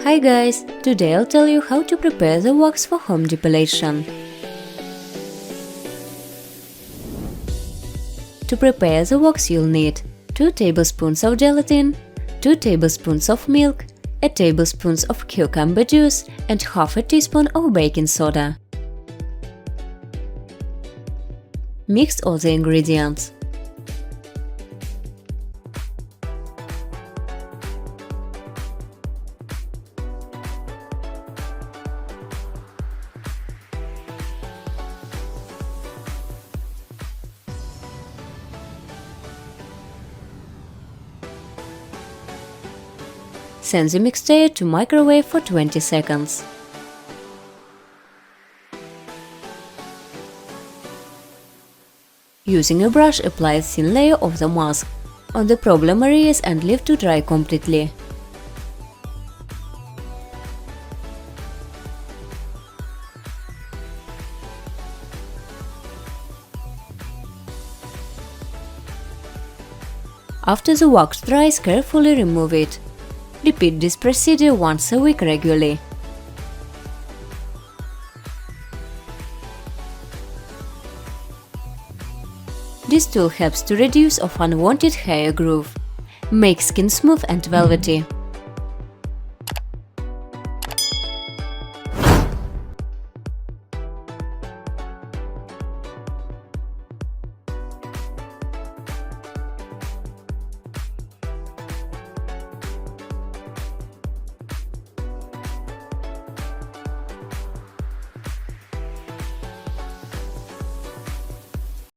Hi guys, today I'll tell you how to prepare the wax for home depilation. To prepare the wax you'll need 2 tablespoons of gelatin, 2 tablespoons of milk, a tablespoon of cucumber juice and half a teaspoon of baking soda. Mix all the ingredients. Send the mixture to microwave for 20 seconds. Using a brush, apply a thin layer of the mask on the problem areas and leave to dry completely. After the wax dries, carefully remove it. Repeat this procedure once a week regularly. This tool helps to reduce of unwanted hair growth, make skin smooth and velvety.